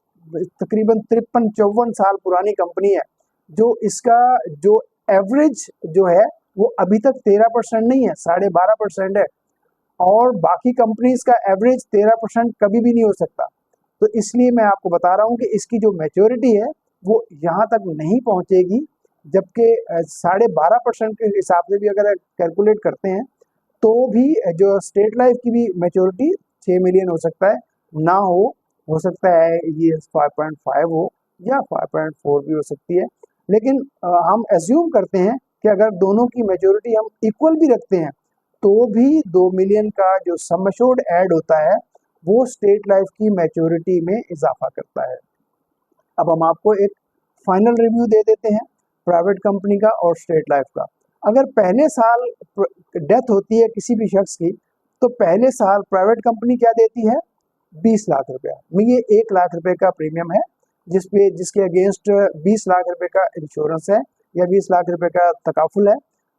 तकरीबन 53-54 साल पुरानी कंपनी है जो इसका जो एवरेज जो है वो अभी तक 13% नहीं है, 12.5% है और बाकी कंपनीज का एवरेज 13% कभी भी नहीं हो सकता। तो इसलिए मैं आपको बता रहा हूँ कि इसकी जो मैच्योरिटी है वो यहाँ तक नहीं पहुँचेगी, जबकि 12.5% के हिसाब से भी अगर कैलकुलेट करते हैं तो भी जो स्टेट लाइफ की भी मैच्योरिटी 6 मिलियन हो सकता है, ना हो सकता है ये 5.5 हो या 5.4 भी हो सकती है। लेकिन हम एज्यूम करते हैं कि अगर दोनों की मैच्योरिटी हम इक्वल भी रखते हैं तो भी 2 मिलियन का जो सम एश्योर्ड ऐड होता है वो स्टेट लाइफ की मैच्योरिटी में इजाफा करता है। अब हम आपको एक फाइनल रिव्यू दे देते हैं प्राइवेट कंपनी का और स्टेट लाइफ का। अगर पहले साल डेथ होती है किसी भी शख्स की तो पहले साल प्राइवेट कंपनी क्या देती है, 20 लाख रुपया में ये 1 लाख रुपए का प्रीमियम है जिसके अगेंस्ट 20 लाख रुपए का इंश्योरेंस है या 20 लाख रुपए का तकाफुल है।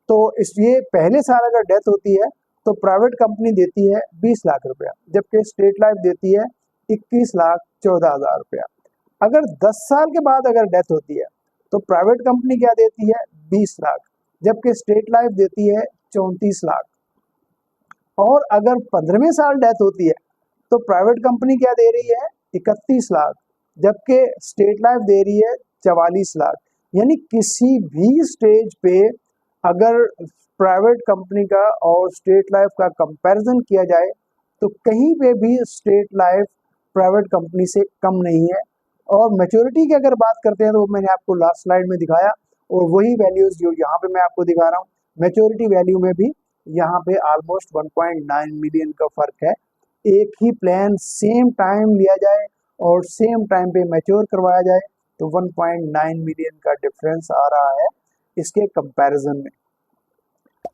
तो इस ये पहले साल अगर डेथ होती है तो प्राइवेट कंपनी देती है 20 लाख रुपया, जबकि स्टेट लाइफ देती है 21,14,000 रुपया। अगर 10 साल के बाद अगर डेथ होती है तो प्राइवेट कंपनी क्या देती है 20 लाख, जबकि स्टेट लाइफ देती है 34 लाख। और अगर 15वें साल डेथ होती है तो प्राइवेट कंपनी क्या दे रही है 31 लाख, जबकि स्टेट लाइफ दे रही है 44 लाख। यानी किसी भी स्टेज पे अगर प्राइवेट कंपनी का और स्टेट लाइफ का कंपैरिजन किया जाए तो कहीं पे भी स्टेट लाइफ प्राइवेट कंपनी से कम नहीं है। और मैच्योरिटी की अगर बात करते हैं तो वो मैंने आपको लास्ट स्लाइड में दिखाया, और वही वैल्यूज जो यहाँ पे मैं आपको दिखा रहा हूँ। मैच्योरिटी वैल्यू में भी यहाँ पे ऑलमोस्ट 1.9 मिलियन का फर्क है। एक ही प्लान सेम टाइम लिया जाए और सेम टाइम पे मैच्योर करवाया जाए तो 1.9 मिलियन का डिफरेंस आ रहा है इसके कंपैरिजन में।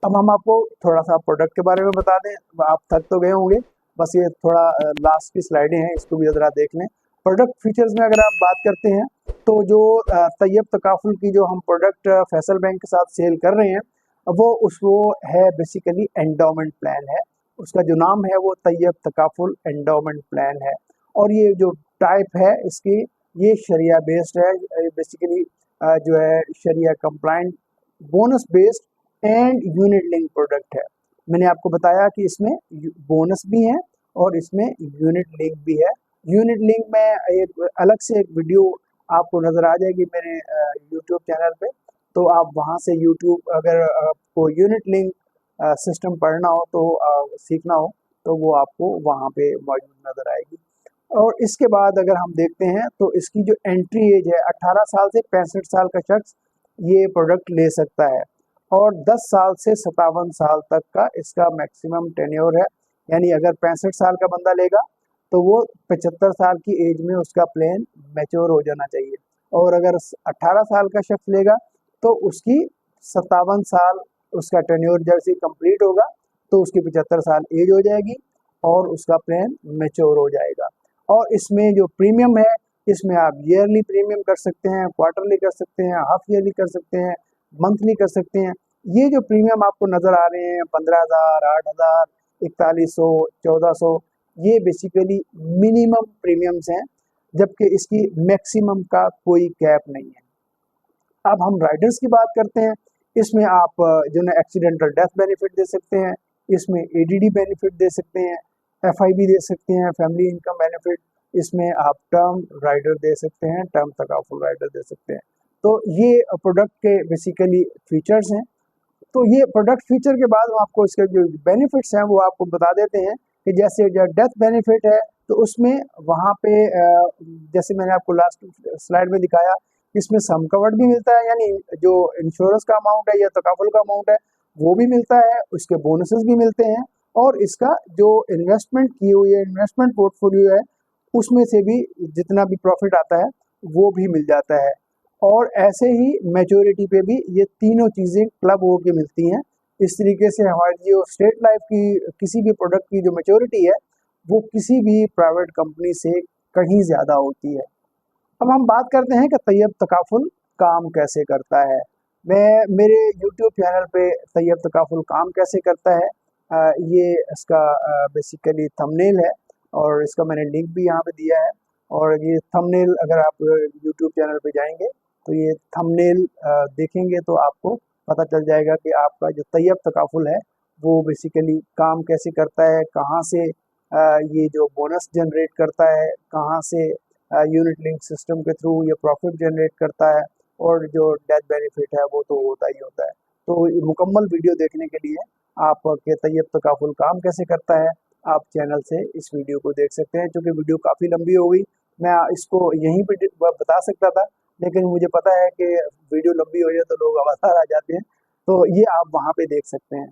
अब हम आपको थोड़ा सा प्रोडक्ट के बारे में बता दें, आप थक तो गए होंगे, बस ये थोड़ा लास्ट की स्लाइडें हैं, इसको भी ज़रा देख लें। प्रोडक्ट फीचर्स में अगर आप बात करते हैं तो जो तैयब तकाफुल की जो हम प्रोडक्ट फैसल बैंक के साथ सेल कर रहे हैं वो है बेसिकली एंडोमेंट प्लान है। उसका जो नाम है वो तैयब तकाफुल एंडोमेंट प्लान है। और ये जो टाइप है इसकी, ये शरिया बेस्ड है, बेसिकली जो है शरिया compliant, bonus based and unit link product है। मैंने आपको बताया कि इसमें बोनस भी है और इसमें यूनिट लिंक भी है। यूनिट लिंक में एक अलग से एक वीडियो आपको नज़र आ जाएगी मेरे यूट्यूब चैनल पे, तो आप वहाँ से यूट्यूब अगर आपको यूनिट लिंक सिस्टम पढ़ना हो तो सीखना हो तो वो आपको वहाँ पे मौजूद नज़र आएगी। और इसके बाद अगर हम देखते हैं तो इसकी जो एंट्री एज है 18 साल से 65 साल का शख्स ये प्रोडक्ट ले सकता है, और 10 साल से 57 साल तक का इसका मैक्सिमम टेन्योर है। यानी अगर 65 साल का बंदा लेगा तो वो 75 साल की एज में उसका प्लान मैच्योर हो जाना चाहिए, और अगर 18 साल का शख्स लेगा तो उसकी 57 साल उसका टेन्योर जैसे कंप्लीट होगा तो उसकी 75 साल एज हो जाएगी और उसका प्लान मैच्योर हो जाएगा। और इसमें जो प्रीमियम है, इसमें आप ईयरली प्रीमियम कर सकते हैं, क्वार्टरली कर सकते हैं, हाफ ईयरली कर सकते हैं, मंथली कर सकते हैं। ये जो प्रीमियम आपको नज़र आ रहे हैं 15,000, 8,000, 4100, 1400, ये बेसिकली मिनिमम प्रीमियम्स हैं, जबकि इसकी मैक्सिमम का कोई कैप नहीं है। अब हम राइडर्स की बात करते हैं। इसमें आप जो है एक्सीडेंटल डेथ बेनिफिट दे सकते हैं, इसमें एडीडी बेनिफिट दे सकते हैं, एफआईबी दे सकते हैं, फैमिली इनकम बेनिफिट, इसमें आप टर्म राइडर दे सकते हैं, टर्म तकाफुल राइडर दे सकते हैं। तो ये प्रोडक्ट के बेसिकली फीचर्स हैं। तो ये प्रोडक्ट फीचर के बाद हम आपको इसके जो बेनिफिट्स हैं वो आपको बता देते हैं कि जैसे जो डेथ बेनिफिट है तो उसमें वहाँ पे जैसे मैंने आपको लास्ट स्लाइड में दिखाया, इसमें सम कवर्ड भी मिलता है, यानी जो इंश्योरेंस का अमाउंट है या तकाफुल का अमाउंट है वो भी मिलता है, उसके बोनसेस भी मिलते हैं, और इसका जो इन्वेस्टमेंट की हुई है, इन्वेस्टमेंट पोर्टफोलियो है, उसमें से भी जितना भी प्रॉफिट आता है वो भी मिल जाता है। और ऐसे ही मैच्योरिटी पे भी ये तीनों चीज़ें क्लब होके मिलती हैं। इस तरीके से हमारी जो स्टेट लाइफ की किसी भी प्रोडक्ट की जो मैच्योरिटी है वो किसी भी प्राइवेट कंपनी से कहीं ज़्यादा होती है। अब हम बात करते हैं कि तैयब तकाफुल काम कैसे करता है। मैं मेरे यूट्यूब चैनल पे तैयब तकाफुल काम कैसे करता है ये इसका बेसिकली थंबनेल है, और इसका मैंने लिंक भी यहाँ पे दिया है। और ये थंबनेल अगर आप यूट्यूब चैनल पे जाएंगे तो ये थंबनेल देखेंगे तो आपको पता चल जाएगा कि आपका जो तैयब तकाफुल है वो बेसिकली काम कैसे करता है, कहाँ से ये जो बोनस जनरेट करता है, कहाँ से यूनिट लिंक सिस्टम के थ्रू ये प्रॉफिट जनरेट करता है, और जो डेथ बेनिफिट है वो तो होता ही होता है। तो ये मुकम्मल वीडियो देखने के लिए आपके तैयब तकाफुल काम कैसे करता है आप चैनल से इस वीडियो को देख सकते हैं। क्योंकि वीडियो काफ़ी लंबी हो गई, मैं इसको यहीं पे बता सकता था, लेकिन मुझे पता है कि वीडियो लंबी हो जाए तो लोग आवाज़ आ जाते हैं, तो ये आप वहाँ पे देख सकते हैं।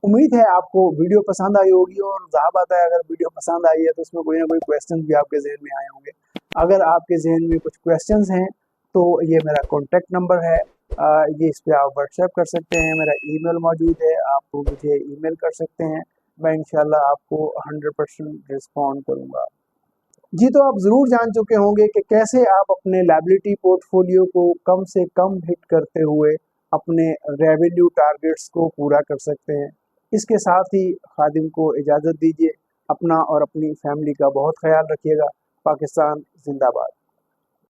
उम्मीद है आपको वीडियो पसंद आई होगी, और ज़ाहिर बात है अगर वीडियो पसंद आई है तो उसमें कोई ना कोई क्वेश्चन भी आपके जहन में आए होंगे। अगर आपके जहन में कुछ क्वेश्चंस हैं तो ये मेरा कॉन्टैक्ट नंबर है, ये इस पे आप व्हाट्सएप कर सकते हैं, मेरा ईमेल मौजूद है, आप मुझे ईमेल कर सकते हैं, मैं इंशाल्लाह आपको 100% रिस्पॉन्ड करूँगा। जी, तो आप ज़रूर जान चुके होंगे कि कैसे आप अपने लायबिलिटी पोर्टफोलियो को कम से कम हिट करते हुए अपने रेवेन्यू टारगेट्स को पूरा कर सकते हैं। इसके साथ ही खादिम को इजाज़त दीजिए। अपना और अपनी फैमिली का बहुत ख्याल रखिएगा। पाकिस्तान जिंदाबाद।